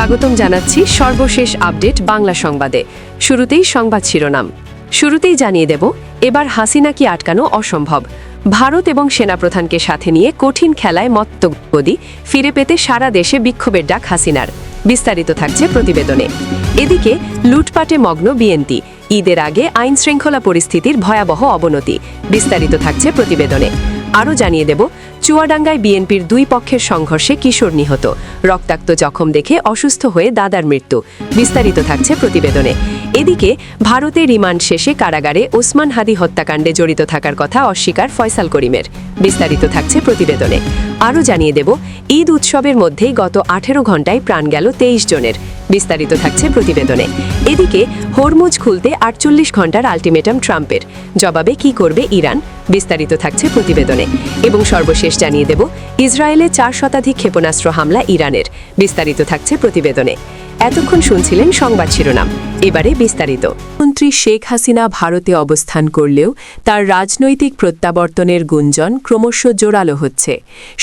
স্বাগতম জানাচ্ছি সর্বশেষ আপডেট বাংলা সংবাদে। শুরুতেই সংবাদ শিরোনাম। শুরুতেই জানিয়ে দেব, এবার হাসিনাকে আটকানো অসম্ভব। ভারত এবং সেনাপ্রধানকে সাথে নিয়ে কঠিন খেলায় মত্তগতি ফিরে পেতে সারা দেশে বিক্ষোভের ডাক হাসিনার। বিস্তারিত থাকছে প্রতিবেদনে। এদিকে লুটপাটে মগ্ন বিএনপি, ঈদের আগে আইন শৃঙ্খলা পরিস্থিতির ভয়াবহ অবনতি। বিস্তারিত থাকছে প্রতিবেদনে। আরও জানিয়ে দেব, চুয়াডাঙ্গায় বিএনপির দুই পক্ষের সংঘর্ষে কিশোর নিহত, রক্তাক্ত জখম দেখে অসুস্থ হয়ে দাদার মৃত্যু। বিস্তারিত থাকছে প্রতিবেদনে। এদিকে ভারতে রিমান্ড শেষে কারাগারে ওসমান হাদি হত্যাকাণ্ডে জড়িত থাকার কথা অস্বীকার ফয়সাল করিমের। বিস্তারিত থাকছে প্রতিবেদনে। আরও জানিয়ে দেব, ঈদ উৎসবের মধ্যেই গত 18 ঘণ্টায় প্রাণ গেল 23 জনের। বিস্তারিত থাকছে প্রতিবেদনে। এদিকে হরমুজ খুলতে 48 ঘণ্টার আলটিমেটাম ট্রাম্পের, জবাবে কি করবে ইরান? বিস্তারিত থাকছে প্রতিবেদনে। এবং সর্বশেষ জানিয়ে দেব, ইসরায়েলে 4 শতাধিক ক্ষেপণাস্ত্র হামলা ইরানের। বিস্তারিত থাকছে প্রতিবেদনে। এতক্ষণ শুনছিলেন সংবাদ শিরোনাম, এবারে বিস্তারিত। মন্ত্রী শেখ হাসিনা ভারতে অবস্থান করলেও তার রাজনৈতিক প্রত্যাবর্তনের গুঞ্জন ক্রমশ জোরালো হচ্ছে।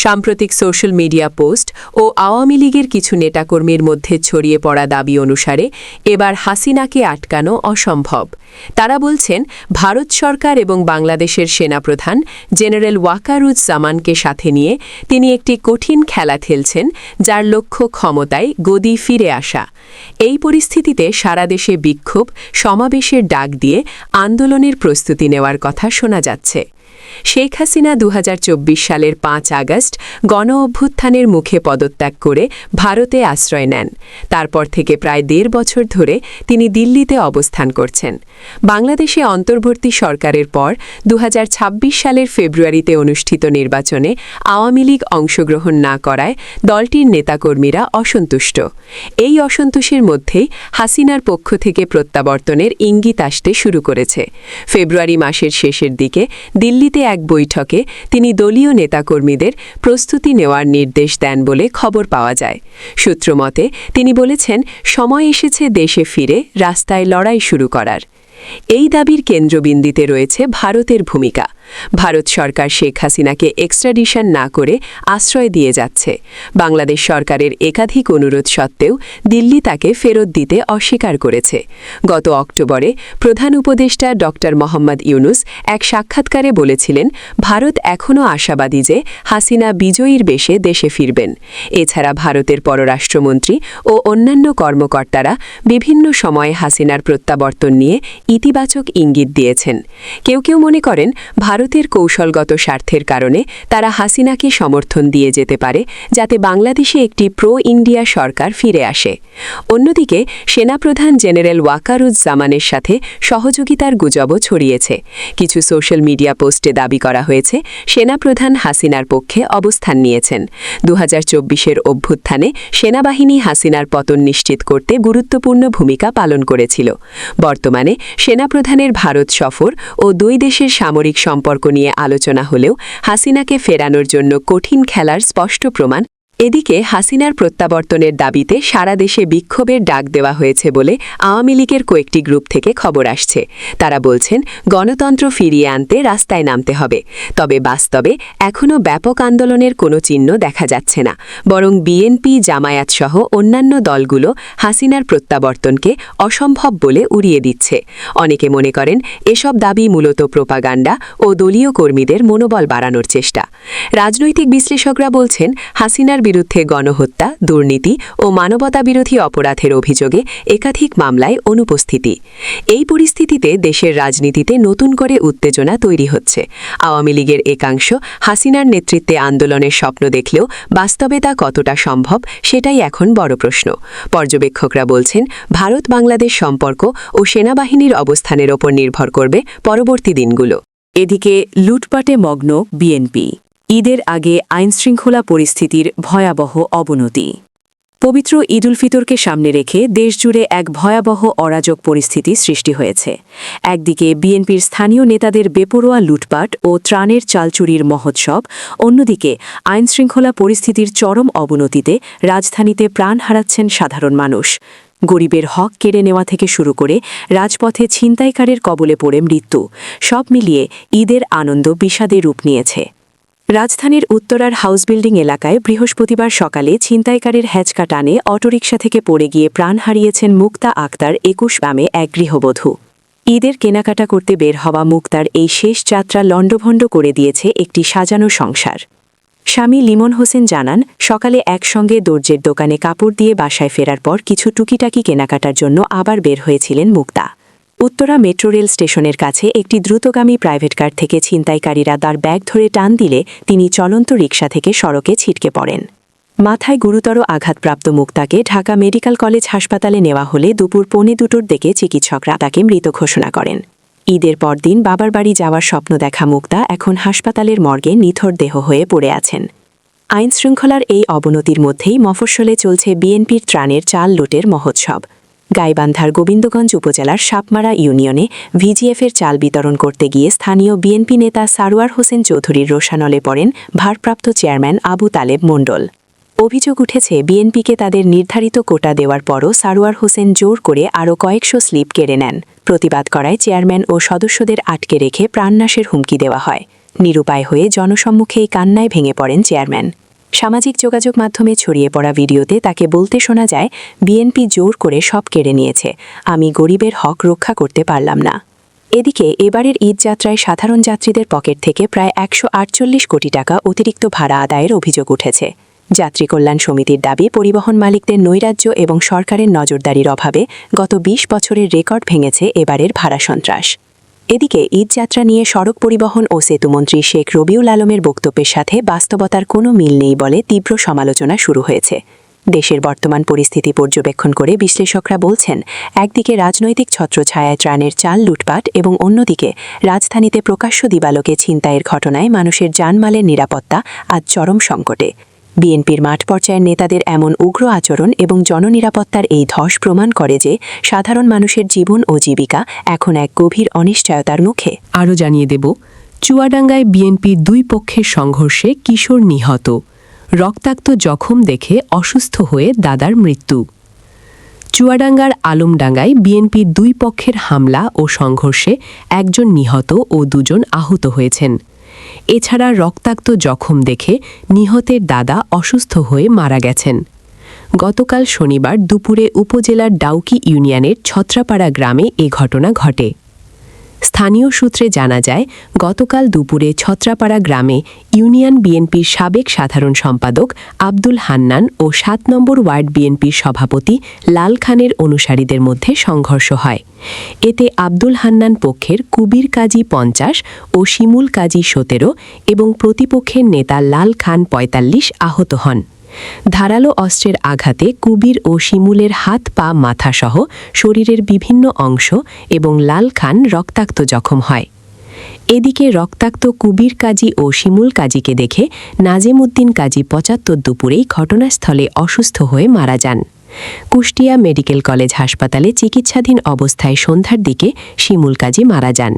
সাম্প্রতিক সোশ্যাল মিডিয়া পোস্ট ও আওয়ামী লীগের কিছু নেতাকর্মীর মধ্যে ছড়িয়ে পড়া দাবি অনুসারে এবার হাসিনাকে আটকানো অসম্ভব। তারা বলছেন, ভারত সরকার এবং বাংলাদেশের সেনাপ্রধান জেনারেল ওয়াকারুজ্জামানকে সাথে নিয়ে তিনি একটি কঠিন খেলা খেলছেন, যার লক্ষ্য ক্ষমতায় গদি ফিরে আসা। এই পরিস্থিতিতে সারা দেশে বিক্ষোভ সমাবেশের ডাক দিয়ে আন্দোলনের প্রস্তুতি নেওয়ার কথা শোনা যাচ্ছে। শেখ হাসিনা 2024 সালের 5 আগস্ট গণ অভ্যুত্থানের মুখে পদত্যাগ করে ভারতে আশ্রয় নেন। তারপর থেকে প্রায় 1.5 বছর ধরে তিনি দিল্লিতে অবস্থান করছেন। বাংলাদেশে অন্তর্বর্তী সরকারের পর 2026 সালের ফেব্রুয়ারিতে অনুষ্ঠিত নির্বাচনে আওয়ামী লীগ অংশগ্রহণ না করায় দলটির নেতাকর্মীরা অসন্তুষ্ট। এই অসন্তোষের মধ্যেই হাসিনার পক্ষ থেকে প্রত্যাবর্তনের ইঙ্গিত আসতে শুরু করেছে। ফেব্রুয়ারি মাসের শেষের দিকে দিল্লিতে এক বৈঠকে তিনি দলীয় নেতাকর্মীদের প্রস্তুতি নেওয়ার নির্দেশ দেন বলে খবর পাওয়া যায়। সূত্রমতে তিনি বলেছেন, সময় এসেছে দেশে ফিরে রাস্তায় লড়াই শুরু করার। এই দাবির কেন্দ্রবিন্দুতে রয়েছে ভারতের ভূমিকা। ভারত সরকার শেখ হাসিনাকে এক্সট্রাডিশন না করে আশ্রয় দিয়ে যাচ্ছে। বাংলাদেশ সরকারের একাধিক অনুরোধ সত্ত্বেও দিল্লি তাকে ফেরত দিতে অস্বীকার করেছে। গত অক্টোবরে প্রধান উপদেষ্টা ড. মোহাম্মদ ইউনুস এক সাক্ষাৎকারে বলেছিলেন, ভারত এখনও আশাবাদী যে হাসিনা বিজয়ীর বেশে দেশে ফিরবেন। এছাড়া ভারতের পররাষ্ট্রমন্ত্রী ও অন্যান্য কর্মকর্তারা বিভিন্ন সময়ে হাসিনার প্রত্যাবর্তন নিয়ে ইতিবাচক ইঙ্গিত দিয়েছেন। কেউ কেউ মনে করেন, ভারতের কৌশলগত স্বার্থের কারণে তারা হাসিনাকে সমর্থন দিয়ে যেতে পারে, যাতে বাংলাদেশে একটি প্রো ইন্ডিয়া সরকার ফিরে আসে। অন্যদিকে সেনাপ্রধান জেনারেল ওয়াকারুজ্জামানের সাথে সহযোগিতার গুজবও ছড়িয়েছে। কিছু সোশ্যাল মিডিয়া পোস্টে দাবি করা হয়েছে, সেনাপ্রধান হাসিনার পক্ষে অবস্থান নিয়েছেন। 2024-এর অভ্যুত্থানে সেনাবাহিনী হাসিনার পতন নিশ্চিত করতে গুরুত্বপূর্ণ ভূমিকা পালন করেছিল। বর্তমানে সেনাপ্রধানের ভারত সফর ও দুই দেশের সামরিক সম্পর্ক নিয়ে আলোচনা হলেও হাসিনাকে ফেরানোর জন্য কঠিন খেলার স্পষ্ট প্রমাণ। এদিকে হাসিনার প্রত্যাবর্তনের দাবিতে সারা দেশে বিক্ষোভের ডাক দেওয়া হয়েছে বলে আওয়ামী লীগের কয়েকটি গ্রুপ থেকে খবর আসছে। তারা বলছেন, গণতন্ত্র ফিরিয়ে আনতে রাস্তায় নামতে হবে। তবে বাস্তবে এখনও ব্যাপক আন্দোলনের কোনো চিহ্ন দেখা যাচ্ছে না, বরং বিএনপি, জামায়াত সহ অন্যান্য দলগুলো হাসিনার প্রত্যাবর্তনকে অসম্ভব বলে উড়িয়ে দিচ্ছে। অনেকে মনে করেন, এসব দাবি মূলত প্রোপাগান্ডা ও দলীয় কর্মীদের মনোবল বাড়ানোর চেষ্টা। রাজনৈতিক বিশ্লেষকরা বলছেন, হাসিনার বিরুদ্ধে গণহত্যা, দুর্নীতি ও মানবতাবিরোধী অপরাধের অভিযোগে একাধিক মামলায় অনুপস্থিতি। এই পরিস্থিতিতে দেশের রাজনীতিতে নতুন করে উত্তেজনা তৈরি হচ্ছে। আওয়ামী লীগের একাংশ হাসিনার নেতৃত্বে আন্দোলনের স্বপ্ন দেখলেও বাস্তবে তা কতটা সম্ভব, সেটাই এখন বড় প্রশ্ন। পর্যবেক্ষকরা বলছেন, ভারত বাংলাদেশ সম্পর্ক ও সেনাবাহিনীর অবস্থানের ওপর নির্ভর করবে পরবর্তী দিনগুলো। এদিকে লুটপাটে মগ্ন বিএনপি, ঈদের আগে আইনশৃঙ্খলা পরিস্থিতির ভয়াবহ অবনতি। পবিত্র ঈদ উল ফিতরকে সামনে রেখে দেশজুড়ে এক ভয়াবহ অরাজক পরিস্থিতি সৃষ্টি হয়েছে। একদিকে বিএনপির স্থানীয় নেতাদের বেপরোয়া লুটপাট ও ত্রাণের চালচুরির মহোৎসব, অন্যদিকে আইনশৃঙ্খলা পরিস্থিতির চরম অবনতিতে রাজধানীতে প্রাণ হারাচ্ছেন সাধারণ মানুষ। গরিবের হক কেড়ে নেওয়া থেকে শুরু করে রাজপথে ছিনতাইকারের কবলে পড়ে মৃত্যু, সব মিলিয়ে ঈদের আনন্দ বিষাদে রূপ নিয়েছে। রাজধানীর উত্তরার হাউস বিল্ডিং এলাকায় বৃহস্পতিবার সকালে ছিনতাইকারীর হ্যাচকা টানে অটোরিকশা থেকে পড়ে গিয়ে প্রাণ হারিয়েছেন মুক্তা আক্তার ২১ নামে এক গৃহবধূ। ঈদের কেনাকাটা করতে বের হওয়া মুক্তার এই শেষ যাত্রা লণ্ডভণ্ড করে দিয়েছে একটি সাজানো সংসার। স্বামী লিমন হোসেন জানান, সকালে একসঙ্গে দর্জির দোকানে কাপড় দিয়ে বাসায় ফেরার পর কিছু টুকিটাকি কেনাকাটার জন্য আবার বের হয়েছিলেন মুক্তা। উত্তরা মেট্রো রেল স্টেশনের কাছে একটি দ্রুতগামী প্রাইভেট কার থেকে ছিনতাইকারীরা তার ব্যাগ ধরে টান দিলে তিনি চলন্ত রিকশা থেকে সড়কে ছিটকে পড়েন। মাথায় গুরুতর আঘাতপ্রাপ্ত মুক্তাকে ঢাকা মেডিকেল কলেজ হাসপাতালে নেওয়া হলে দুপুর ১:২০টার দিকে চিকিৎসকরা তাকে মৃত ঘোষণা করেন। ঈদের পরদিন বাবার বাড়ি যাওয়ার স্বপ্ন দেখা মুক্তা এখন হাসপাতালের মর্গে নিথর দেহ হয়ে পড়ে আছেন। আইনশৃঙ্খলার এই অবনতির মধ্যেই মফস্বলে চলছে বিএনপির ত্রাণের চাল লুটের মহোৎসব। গাইবান্ধার গোবিন্দগঞ্জ উপজেলার সাপমারা ইউনিয়নে ভিজিএফের চাল বিতরণ করতে গিয়ে স্থানীয় বিএনপি নেতা সারোয়ার হোসেন চৌধুরীর রোষানলে পড়েন ভারপ্রাপ্ত চেয়ারম্যান আবু তালেব মণ্ডল। অভিযোগ উঠেছে, বিএনপিকে তাদের নির্ধারিত কোটা দেওয়ার পরও সারোয়ার হোসেন জোর করে আরও কয়েকশো স্লিপ কেড়ে নেন। প্রতিবাদ করায় চেয়ারম্যান ও সদস্যদের আটকে রেখে প্রাণনাশের হুমকি দেওয়া হয়। নিরুপায় হয়ে জনসম্মুখেই কান্নায় ভেঙে পড়েন চেয়ারম্যান। সামাজিক যোগাযোগ মাধ্যমে ছড়িয়ে পড়া ভিডিওতে তাকে বলতে শোনা যায়, বিএনপি জোর করে সব কেড়ে নিয়েছে, আমি গরিবের হক রক্ষা করতে পারলাম না। এদিকে এবারের ঈদযাত্রায় সাধারণ যাত্রীদের পকেট থেকে প্রায় ১৪৮ কোটি টাকা অতিরিক্ত ভাড়া আদায়ের অভিযোগ উঠেছে। যাত্রী কল্যাণ সমিতির দাবি, পরিবহন মালিকদের নৈরাজ্য এবং সরকারের নজরদারির অভাবে গত ২০ বছরের রেকর্ড ভেঙেছে এবারের ভাড়া সন্ত্রাস। এদিকে ঈদযাত্রা নিয়ে সড়ক পরিবহন ও সেতুমন্ত্রী শেখ রবিউল আলমের বক্তব্যের সাথে বাস্তবতার কোনো মিল নেই বলে তীব্র সমালোচনা শুরু হয়েছে। দেশের বর্তমান পরিস্থিতি পর্যবেক্ষণ করে বিশ্লেষকরা বলছেন, একদিকে রাজনৈতিক ছত্রছায়ায় ত্রাণের চাল লুটপাট এবং অন্যদিকে রাজধানীতে প্রকাশ্য দিবালোকে ছিনতাইয়ের ঘটনায় মানুষের জানমালের নিরাপত্তা আজ চরম সংকটে। বিএনপির মাঠ পর্যায়ের নেতাদের এমন উগ্র আচরণ এবং জননিরাপত্তার এই ধস প্রমাণ করে যে সাধারণ মানুষের জীবন ও জীবিকা এখন এক গভীর অনিশ্চয়তার মুখে। আরও জানিয়ে দেব, চুয়াডাঙ্গায় বিএনপির দুই পক্ষের সংঘর্ষে কিশোর নিহত, রক্তাক্ত জখম দেখে অসুস্থ হয়ে দাদার মৃত্যু। চুয়াডাঙ্গার আলমডাঙ্গায় বিএনপির দুই পক্ষের হামলা ও সংঘর্ষে একজন নিহত ও দুজন আহত হয়েছেন। এছাড়া রক্তাক্ত জখম দেখে নিহতের দাদা অসুস্থ হয়ে মারা গেছেন। গতকাল শনিবার দুপুরে উপজেলার ডাউকি ইউনিয়নের ছত্রাপাড়া গ্রামে এ ঘটনা ঘটে। স্থানীয় সূত্রে জানা যায়, গতকাল দুপুরে ছত্রাপাড়া গ্রামে ইউনিয়ন বিএনপির সাবেক সাধারণ সম্পাদক আব্দুল হান্নান ও ৭ নম্বর ওয়ার্ড বিএনপির সভাপতি লাল খানের অনুসারীদের মধ্যে সংঘর্ষ হয়। এতে আব্দুল হান্নান পক্ষের কুবির কাজী ৫০ ও শিমুল কাজী ১৭ এবং প্রতিপক্ষের নেতা লাল খান ৪৫ আহত হন। ধারালো অস্ত্রের আঘাতে কুবির ও শিমুলের হাত পা মাথাসহ শরীরের বিভিন্ন অংশ এবং লাল খান রক্তাক্ত জখম হয়। এদিকে রক্তাক্ত কুবির কাজী ও শিমুল কাজীকে দেখে নাজিমউদ্দিন কাজী ৭৫ দুপুরেই ঘটনাস্থলে অসুস্থ হয়ে মারা যান। কুষ্টিয়া মেডিকেল কলেজ হাসপাতালে চিকিৎসাধীন অবস্থায় সন্ধ্যার দিকে শিমুল কাজী মারা যান।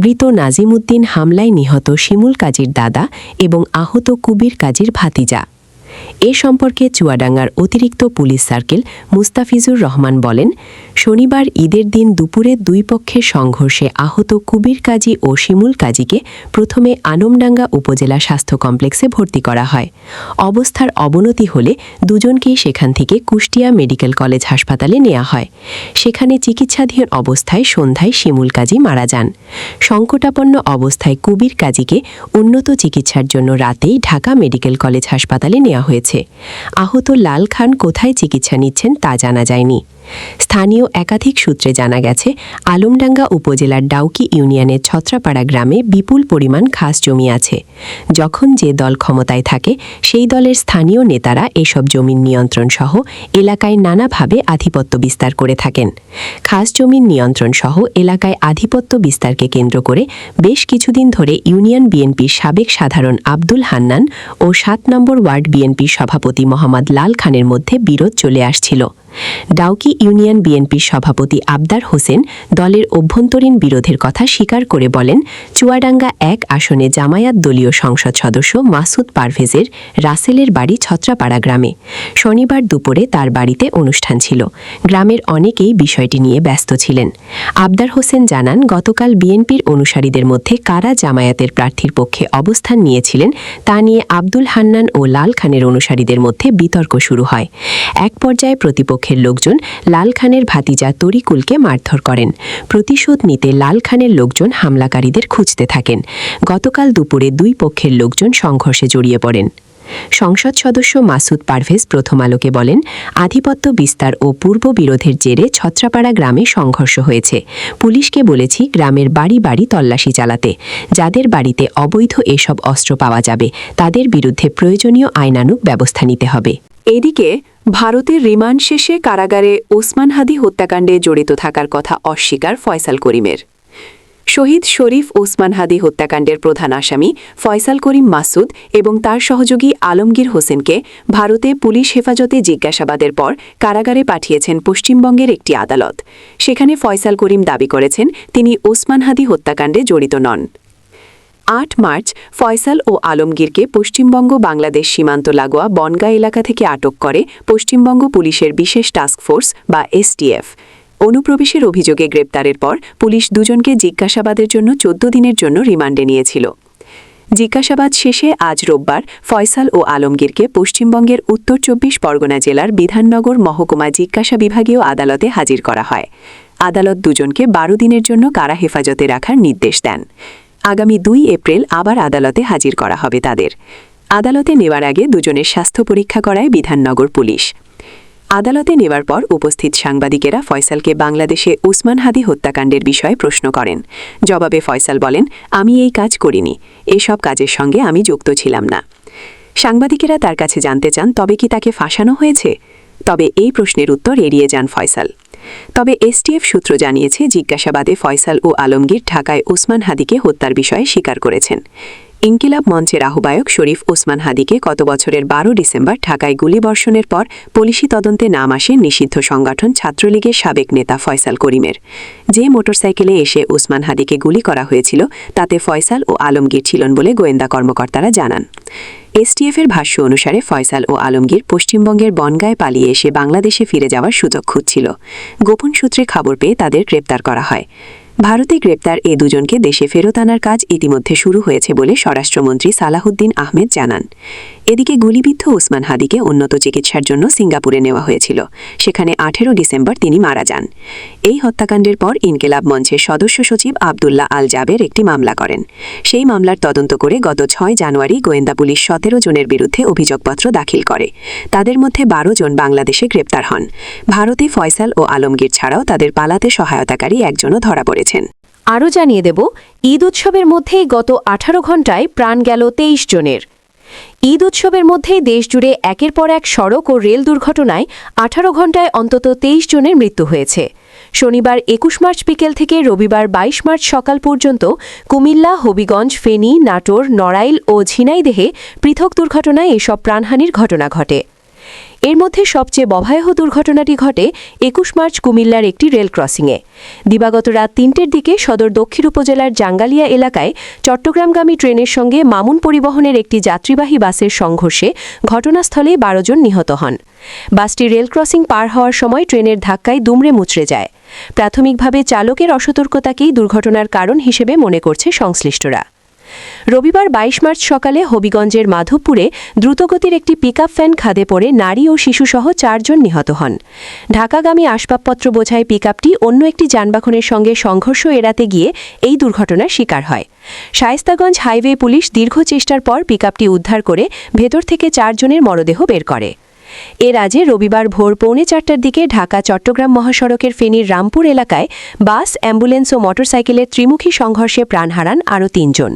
মৃত নাজিমউদ্দিন হামলায় নিহত শিমুল কাজীর দাদা এবং আহত কুবির কাজীর ভাতিজা। এ সম্পর্কে চুয়াডাঙ্গার অতিরিক্ত পুলিশ সার্কেল মুস্তাফিজুর রহমান বলেন, শনিবার ঈদের দিন দুপুরে দুই পক্ষের সংঘর্ষে আহত কুবির কাজী ও শিমুল কাজীকে প্রথমে আলমডাঙ্গা উপজেলা স্বাস্থ্য কমপ্লেক্সে ভর্তি করা হয়। অবস্থার অবনতি হলে দুজনকেই সেখান থেকে কুষ্টিয়া মেডিকেল কলেজ হাসপাতালে নেওয়া হয়। সেখানে চিকিৎসাধীন অবস্থায় সন্ধ্যায় শিমুল কাজী মারা যান। সংকটাপন্ন অবস্থায় কুবির কাজীকে উন্নত চিকিৎসার জন্য রাতেই ঢাকা মেডিকেল কলেজ হাসপাতালে নেওয়া হয়েছে। আহত লাল খান কোথায় চিকিৎসা নিচ্ছেন তা জানা যায়নি। স্থানীয় একাধিক সূত্রে জানা গেছে, আলমডাঙ্গা উপজেলার ডাউকি ইউনিয়নের ছত্রাপাড়া গ্রামে বিপুল পরিমাণ খাস জমি আছে। যখন যে দল ক্ষমতায় থাকে সেই দলের স্থানীয় নেতারা এসব জমির নিয়ন্ত্রণ সহ এলাকায় নানাভাবে আধিপত্য বিস্তার করে থাকেন। খাস জমির নিয়ন্ত্রণ সহ এলাকায় আধিপত্য বিস্তারকে কেন্দ্র করে বেশ কিছুদিন ধরে ইউনিয়ন বিএনপির সাবেক সাধারণ আব্দুল হান্নান ও ৭ নম্বর ওয়ার্ড বিএনপির সভাপতি মোহাম্মদ লাল খানের মধ্যে বিরোধ চলে আসছিল। ডাউকি ইউনিয়ন বিএনপির সভাপতি আবদার হোসেন দলের অভ্যন্তরীণ বিরোধের কথা স্বীকার করে বলেন, চুয়াডাঙ্গা ১ আসনে জামায়াত দলীয় সংসদ সদস্য মাসুদ পারভেজের রাসেলের বাড়ি ছত্রাপাড়া গ্রামে। শনিবার দুপুরে তার বাড়িতে অনুষ্ঠান ছিল। গ্রামের অনেকেই বিষয়টি নিয়ে ব্যস্ত ছিলেন। আবদার হোসেন জানান, গতকাল বিএনপির অনুসারীদের মধ্যে কারা জামায়াতের প্রার্থীর পক্ষে অবস্থান নিয়েছিলেন তা নিয়ে আব্দুল হান্নান ও লাল খানের অনুসারীদের মধ্যে বিতর্ক শুরু হয়। এক পর্যায়ে প্রতিপক্ষের লোকজন লাল খানের ভাতিজা তরিকুলকে মারধর করেন। প্রতিশোধ নিতে লাল খানের লোকজন হামলাকারীদের খুঁজতে থাকেন। গতকাল দুপুরে দুই পক্ষের লোকজন সংঘর্ষে জড়িয়ে পড়েন। সংসদ সদস্য মাসুদ পারভেজ প্রথম আলোকে বলেন, আধিপত্য বিস্তার ও পূর্ব বিরোধের জেরে ছত্রাপাড়া গ্রামে সংঘর্ষ হয়েছে। পুলিশকে বলেছি গ্রামের বাড়ি বাড়ি তল্লাশি চালাতে। যাদের বাড়িতে অবৈধ এসব অস্ত্র পাওয়া যাবে তাদের বিরুদ্ধে প্রয়োজনীয় আইনানুগ ব্যবস্থা নিতে হবে। এদিকে ভারতের রিমান্ড শেষে কারাগারে ওসমান হাদি হত্যাকাণ্ডে জড়িত থাকার কথা অস্বীকার ফয়সাল করিমের। শহীদ শরীফ ওসমান হাদি হত্যাকাণ্ডের প্রধান আসামি ফয়সাল করিম মাসুদ এবং তার সহযোগী আলমগীর হোসেনকে ভারতে পুলিশ হেফাজতে জিজ্ঞাসাবাদের পর কারাগারে পাঠিয়েছেন পশ্চিমবঙ্গের একটি আদালত। সেখানে ফয়সাল করিম দাবি করেছেন তিনি ওসমান হাদি হত্যাকাণ্ডে জড়িত নন। ৮ মার্চ ফয়সাল ও আলমগীরকে পশ্চিমবঙ্গ বাংলাদেশ সীমান্ত লাগোয়া বনগাঁ এলাকা থেকে আটক করে পশ্চিমবঙ্গ পুলিশের বিশেষ টাস্কফোর্স বা এসটিএফ। অনুপ্রবেশের অভিযোগে গ্রেপ্তারের পর পুলিশ দুজনকে জিজ্ঞাসাবাদের জন্য ১৪ দিনের জন্য রিমান্ডে নিয়েছিল। জিজ্ঞাসাবাদ শেষে আজ রোববার ফয়সাল ও আলমগীরকে পশ্চিমবঙ্গের উত্তর ২৪ পরগনা জেলার বিধাননগর মহকুমা জিজ্ঞাসা বিভাগীয় আদালতে হাজির করা হয়। আদালত দুজনকে ১২ দিনের জন্য কারা হেফাজতে রাখার নির্দেশ দেন। আগামী ২ এপ্রিল আবার আদালতে হাজির করা হবে তাদের। আদালতে নেওয়ার আগে দুজনের স্বাস্থ্য পরীক্ষা করায় বিধাননগর পুলিশ। আদালতে নেওয়ার পর উপস্থিত সাংবাদিকেরা ফয়সালকে বাংলাদেশে ওসমান হাদি হত্যাকাণ্ডের বিষয়ে প্রশ্ন করেন। জবাবে ফয়সাল বলেন, আমি এই কাজ করিনি, এসব কাজের সঙ্গে আমি যুক্ত ছিলাম না। সাংবাদিকেরা তার কাছে জানতে চান, তবে কি তাকে ফাঁসানো হয়েছে? তবে এই প্রশ্নের উত্তর এড়িয়ে যান ফয়সাল। তবে এসটিএফ সূত্র জানিয়েছে, জিজ্ঞাসাবাদে ফয়সাল ও আলমগীর ঢাকায় ওসমান হাদিকে হত্যার বিষয়ে স্বীকার করেছেন। ইনকিলাব মঞ্চের আহ্বায়ক শরীফ ওসমান হাদিকে গত বছরের ১২ ডিসেম্বর ঢাকায় গুলিবর্ষণের পর পুলিশি তদন্তে নাম আসে নিষিদ্ধ সংগঠন ছাত্রলীগের সাবেক নেতা ফয়সাল করিমের। যে মোটরসাইকেলে এসে ওসমান হাদিকে গুলি করা হয়েছিল তাতে ফয়সাল ও আলমগীর ছিলেন বলে গোয়েন্দা কর্মকর্তারা জানান। এসটিএফের ভাষ্য অনুসারে ফয়সাল ও আলমগীর পশ্চিমবঙ্গের বনগাঁয় পালিয়ে এসে বাংলাদেশে ফিরে যাওয়ার সুযোগ খুঁজছিল। গোপন সূত্রে খবর পেয়ে তাদের গ্রেপ্তার করা হয়। ভারতে গ্রেপ্তার এ দুজনকে দেশে ফেরত আনার কাজ ইতিমধ্যে শুরু হয়েছে বলে স্বরাষ্ট্রমন্ত্রী সালাহুদ্দিন আহমেদ জানান। এদিকে গুলিবিদ্ধ ওসমান হাদিকে উন্নত চিকিৎসার জন্য সিঙ্গাপুরে নেওয়া হয়েছিল। সেখানে ১৮ ডিসেম্বর তিনি মারা যান। এই হত্যাকাণ্ডের পর ইনকিলাব মঞ্চের সদস্য সচিব আবদুল্লাহ আল জাবের একটি মামলা করেন। সেই মামলার তদন্ত করে গত ৬ জানুয়ারি গোয়েন্দা পুলিশ ১৭ জনের বিরুদ্ধে অভিযোগপত্র দাখিল করে। তাদের মধ্যে ১২ জন বাংলাদেশে গ্রেপ্তার হন। ভারতে ফয়সাল ও আলমগীর ছাড়াও তাদের পালাতে সহায়তাকারী একজনও ধরা পড়েছেন। আরও জানিয়ে দেব, ঈদ উৎসবের মধ্যেই গত ১৮ ঘণ্টায় প্রাণ গেল ২৩ জনের। ঈদ উৎসবের মধ্যেই দেশজুড়ে একের পর এক সড়ক ও রেল দুর্ঘটনায় ১৮ ঘণ্টায় অন্তত ২৩ জনের মৃত্যু হয়েছে। শনিবার ২১ মার্চ বিকেল থেকে রবিবার ২২ মার্চ সকাল পর্যন্ত কুমিল্লা, হবিগঞ্জ, ফেনী, নাটোর, নড়াইল ও ঝিনাইদহে পৃথক দুর্ঘটনায় এসব প্রাণহানির ঘটনা ঘটে। এর মধ্যে সবচেয়ে ভয়াবহ দুর্ঘটনাটি ঘটে ২১ মার্চ কুমিল্লার একটি রেল ক্রসিংয়ে। দিবাগত রাত ৩টের দিকে সদর দক্ষিণ উপজেলার জাঙ্গালিয়া এলাকায় চট্টগ্রামগামী ট্রেনের সঙ্গে মামুন পরিবহনের একটি যাত্রীবাহী বাসের সংঘর্ষে ঘটনাস্থলে ১২ জন নিহত হন। বাসটি রেল ক্রসিং পার হওয়ার সময় ট্রেনের ধাক্কায় দুমড়ে মুচড়ে যায়। প্রাথমিকভাবে চালকের অসতর্কতাকেই দুর্ঘটনার কারণ হিসেবে মনে করছে সংশ্লিষ্টরা। রবিবার ২২ মার্চ সকালে হবিগঞ্জের মাধবপুরে দ্রুতগতির একটি পিকআপ ভ্যান খাদে পড়ে নারী ও শিশুসহ ৪ জন নিহত হন। ঢাকাগামী আসবাবপত্র বোঝাই পিকআপটি অন্য একটি যানবাহনের সঙ্গে সংঘর্ষ এড়াতে গিয়ে এই দুর্ঘটনার শিকার হয়। শায়েস্তাগঞ্জ হাইওয়ে পুলিশ দীর্ঘ চেষ্টার পর পিকআপটি উদ্ধার করে ভেতর থেকে ৪ জনের মরদেহ বের করে। এর আগে রবিবার ভোর ৪:৩০টার দিকে ঢাকা চট্টগ্রাম মহাসড়কের ফেনীর রামপুর এলাকায় বাস, অ্যাম্বুলেন্স ও মোটরসাইকেলের ত্রিমুখী সংঘর্ষে প্রাণ হারান আরও ৩ জন।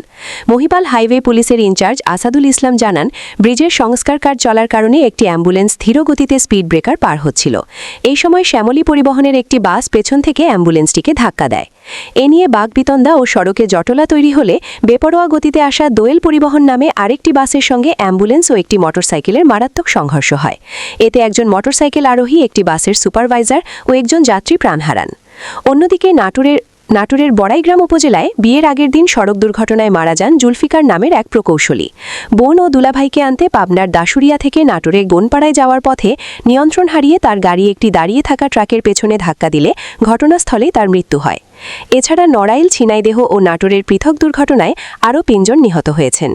মহিপাল হাইওয়ে পুলিশের ইনচার্জ আসাদুল ইসলাম জানান, ব্রিজের সংস্কার কাজ চলার কারণে একটি অ্যাম্বুলেন্স ধীর গতিতে স্পিড ব্রেকার পার হচ্ছিল। এই সময় শ্যামলী পরিবহনের একটি বাস পেছন থেকে অ্যাম্বুলেন্সটিকে ধাক্কা দেয়। এ নিয়ে বাকবিতণ্ডা ও সড়কে জটলা তৈরি হলে বেপরোয়া গতিতে আসা দোয়েল পরিবহন নামে আরেকটি বাসের সঙ্গে অ্যাম্বুলেন্স ও একটি মোটরসাইকেলের মারাত্মক সংঘর্ষ হয়। এতে একজন মোটরসাইকেল আরোহী, একটি বাসের সুপারভাইজার ও একজন যাত্রী প্রাণ হারান। অন্যদিকে নাটোরের বড়াইগ্রাম উপজেলায় বিয়ের আগের দিন সড়ক দুর্ঘটনায় মারা যান জুলফিকার নামের এক প্রকৌশলী। বোন ও দুলাভাইকে আনতে পাবনার দাসুরিয়া থেকে নাটোরে গোনপাড়ায় যাওয়ার পথে নিয়ন্ত্রণ হারিয়ে তার গাড়ি একটি দাঁড়িয়ে থাকা ট্রাকের পেছনে ধাক্কা দিলে ঘটনাস্থলেই তার মৃত্যু হয়। এছাড়া নড়াইল, ঝিনাইদহ ও নাটোরের পৃথক দুর্ঘটনায় আরও ৩ জন নিহত হয়েছেন।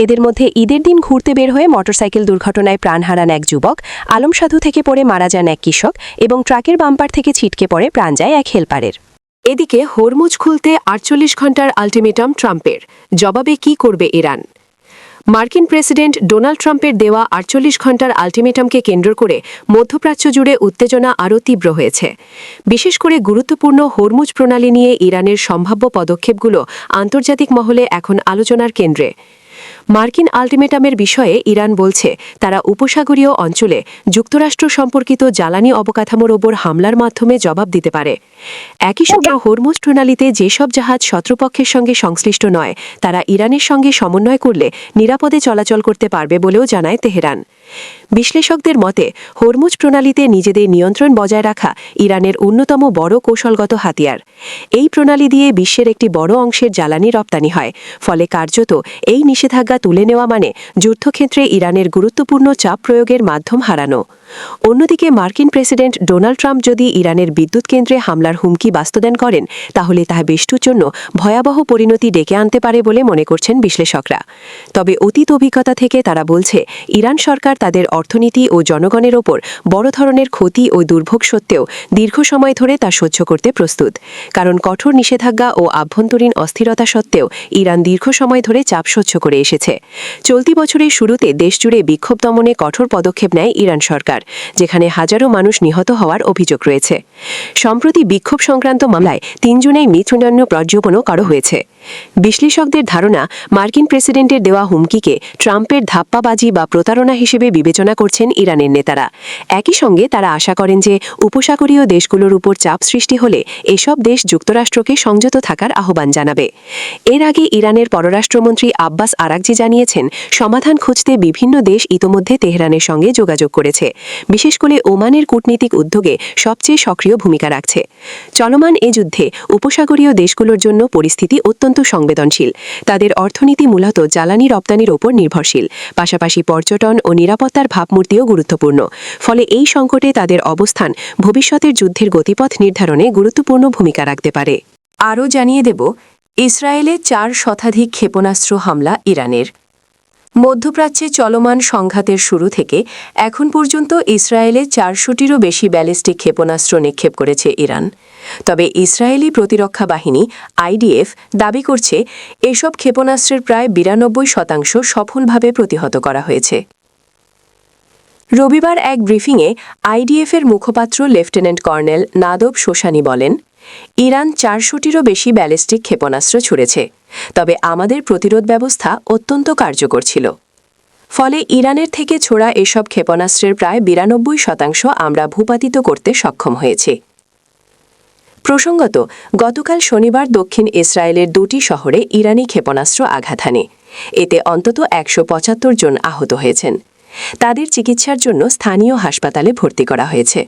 এদের মধ্যে ঈদের দিন ঘুরতে বের হয়ে মোটরসাইকেল দুর্ঘটনায় প্রাণ হারান এক যুবক, আলমসাধু থেকে পড়ে মারা যান এক কৃষক এবং ট্রাকের বাম্পার থেকে ছিটকে পড়ে প্রাণ যায় এক হেলপারের। এদিকে হরমুজ খুলতে ৪৮ ঘণ্টার আলটিমেটাম ট্রাম্পের, জবাবে কি করবে ইরান? মার্কিন প্রেসিডেন্ট ডোনাল্ড ট্রাম্পের দেওয়া ৪৮ ঘণ্টার আলটিমেটামকে কেন্দ্র করে মধ্যপ্রাচ্য জুড়ে উত্তেজনা আরও তীব্র হয়েছে। বিশেষ করে গুরুত্বপূর্ণ হরমুজ প্রণালী নিয়ে ইরানের সম্ভাব্য পদক্ষেপগুলো আন্তর্জাতিক মহলে এখন আলোচনার কেন্দ্রে। মার্কিন আলটিমেটামের বিষয়ে ইরান বলছে, তারা উপসাগরীয় অঞ্চলে যুক্তরাষ্ট্র সম্পর্কিত জ্বালানি অবকাঠামোর ওপর হামলার মাধ্যমে জবাব দিতে পারে। একই সঙ্গে হরমুজ প্রণালীতে যেসব জাহাজ শত্রুপক্ষের সঙ্গে সংশ্লিষ্ট নয়, তারা ইরানের সঙ্গে সমন্বয় করলে নিরাপদে চলাচল করতে পারবে বলেও জানায় তেহরান। বিশ্লেষকদের মতে, হরমুজ প্রণালীতে নিজেদের নিয়ন্ত্রণ বজায় রাখা ইরানের অন্যতম বড় কৌশলগত হাতিয়ার। এই প্রণালী দিয়ে বিশ্বের একটি বড় অংশের জ্বালানি রপ্তানি হয়, ফলে কার্যত এই নিষেধাজ্ঞা তুলে নেওয়া মানে যুদ্ধক্ষেত্রে ইরানের গুরুত্বপূর্ণ চাপ প্রয়োগের মাধ্যম হারানো। অন্যদিকে মার্কিন প্রেসিডেন্ট ডোনাল্ড ট্রাম্প যদি ইরানের বিদ্যুৎ কেন্দ্রে হামলার হুমকি বাস্তবায়ন করেন, তাহলে তা বেষ্টুর জন্য ভয়াবহ পরিণতি ডেকে আনতে পারে বলে মনে করছেন বিশ্লেষকরা। তবে অতীত অভিজ্ঞতা থেকে তারা বলছে, ইরান সরকার তাদের অর্থনীতি ও জনগণের ওপর বড় ধরনের ক্ষতি ও দুর্ভোগ সত্ত্বেও দীর্ঘ সময় ধরে তা সহ্য করতে প্রস্তুত। কারণ কঠোর নিষেধাজ্ঞা ও আভ্যন্তরীণ অস্থিরতা সত্ত্বেও ইরান দীর্ঘ সময় ধরে চাপ সহ্য করে এসেছে। চলতি বছরের শুরুতে দেশজুড়ে বিক্ষোভ দমনে কঠোর পদক্ষেপ নেয় ইরান সরকার, যেখানে হাজারো মানুষ নিহত হওয়ার অভিযোগ রয়েছে। সম্প্রতি বিক্ষোভ সংক্রান্ত মামলায় ৩ জনেই মৃত্যুদণ্ড প্রজ্ঞাপনও করা হয়েছে। বিশ্লেষকদের ধারণা, মার্কিন প্রেসিডেন্টের দেওয়া হুমকিকে ট্রাম্পের ধাপ্পাবাজি বা প্রতারণা হিসেবে বিবেচনা করছেন ইরানের নেতারা। একই সঙ্গে তারা আশা করেন যে উপসাগরীয় দেশগুলোর উপর চাপ সৃষ্টি হলে এসব দেশ যুক্তরাষ্ট্রকে সংযত থাকার আহ্বান জানাবে। এর আগে ইরানের পররাষ্ট্রমন্ত্রী আব্বাস আরাকজি জানিয়েছেন, সমাধান খুঁজতে বিভিন্ন দেশ ইতোমধ্যে তেহরানের সঙ্গে যোগাযোগ করেছে। বিশেষ করে ওমানের কূটনীতিক উদ্যোগে সবচেয়ে সক্রিয় ভূমিকা রাখছে। চলমান এ যুদ্ধে উপসাগরীয় দেশগুলোর জন্য পরিস্থিতি অত্যন্ত সংবেদনশীল। তাদের অর্থনীতি মূলত জ্বালানি রপ্তানির ওপর নির্ভরশীল, পাশাপাশি পর্যটন ও নিরাপত্তার ভাবমূর্তিও গুরুত্বপূর্ণ। ফলে এই সংকটে তাদের অবস্থান ভবিষ্যতের যুদ্ধের গতিপথ নির্ধারণে গুরুত্বপূর্ণ ভূমিকা রাখতে পারে। আরও জানিয়ে দেব, ইসরায়েলে ৪ শতাধিক ক্ষেপণাস্ত্র হামলা ইরানের। মধ্যপ্রাচ্যে চলমান সংঘাতের শুরু থেকে এখন পর্যন্ত ইসরায়েলে ৪০০টিরও বেশি ব্যালিস্টিক ক্ষেপণাস্ত্র নিক্ষেপ করেছে ইরান। তবে ইসরায়েলি প্রতিরক্ষা বাহিনী আইডিএফ দাবি করছে, এসব ক্ষেপণাস্ত্রের প্রায় ৯২% সফলভাবে প্রতিহত করা হয়েছে। রবিবার এক ব্রিফিংয়ে আইডিএফের মুখপাত্র লেফটেন্যান্ট কর্নেল নাদব শোশানি বলেন, ইরান ৪০০টিরও বেশি ব্যালিস্টিক ক্ষেপণাস্ত্র ছুড়েছে, তবে আমাদের প্রতিরোধ ব্যবস্থা অত্যন্ত কার্যকর ছিল। ফলে ইরানের থেকে ছোড়া এসব ক্ষেপণাস্ত্রের প্রায় ৯২% আমরা ভূপাতিত করতে সক্ষম হয়েছি। প্রসঙ্গত, গতকাল শনিবার দক্ষিণ ইসরায়েলের ২টি শহরে ইরানি ক্ষেপণাস্ত্র আঘাত হানে। এতে অন্তত ১৭৫ জন আহত হয়েছেন। তাদের চিকিৎসার জন্য স্থানীয় হাসপাতালে ভর্তি করা হয়েছে।